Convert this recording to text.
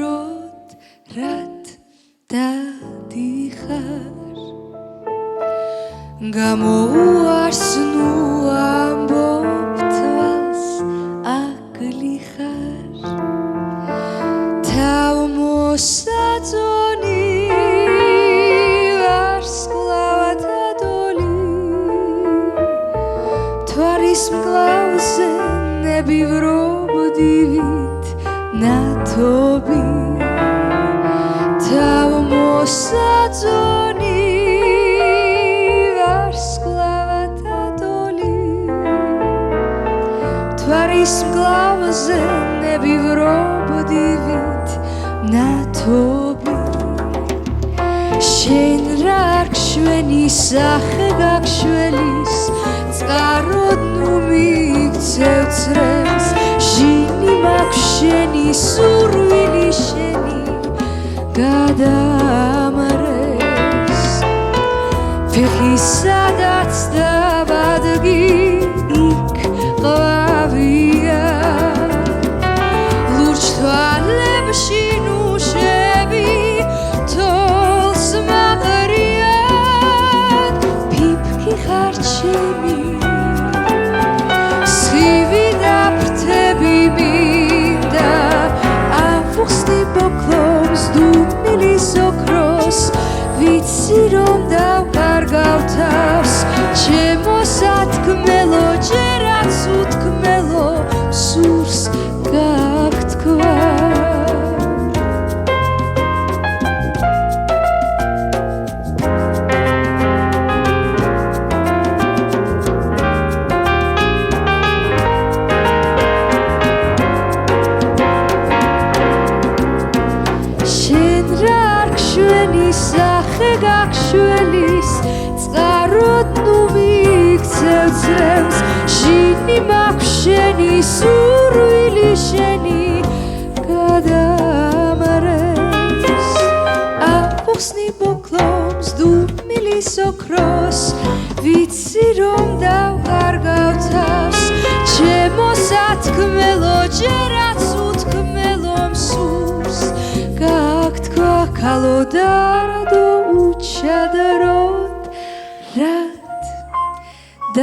როდ რად დადიხარ გამოუარს ნუ ამბობ თვალს აგლიხარ თავმოსაწონი ვარსკვლავად ადოლი თვარის მკლავზე ნებივრობდივით ნათობი თავმოსაწონი ვარსკვლავად ადოლი თვარის მკლავზე ნებივრობდივით ნათობი შენ რა არ გშვენი სახე გაგშველის წყაროდ ნუ მიქცევ წრეს ჟინი მაქვს შენი სურვილი შენი გადამრეს ფეხი სადაც დავადგი იქ ყვავია ლურჯ თვალებში ნუშები თოლს მაყრიან ფიფქი ხარ ჩემი სივი და ფრთები მინდა ავუხსნი ბოკლობს დუმილის ოქროს ვიცი რომ დავკარგავ თავს ჩემო სათქმელო ჯერაც უთქმელო სურს გაგთქვა სახე გაგშველის წყაროდ ნუ მიქცევ წრემს ჟინი მაქვს შენი სურვილი შენი გადამრეს ავუხსნი ბოკლობს დუმილის ოქროს ვიცი რომ დავკარგავ თავს ჩემო სათქმელო ჯერაც უთქმელო მსურს გაგთქვა ქალოდარდო უჩადროდ რად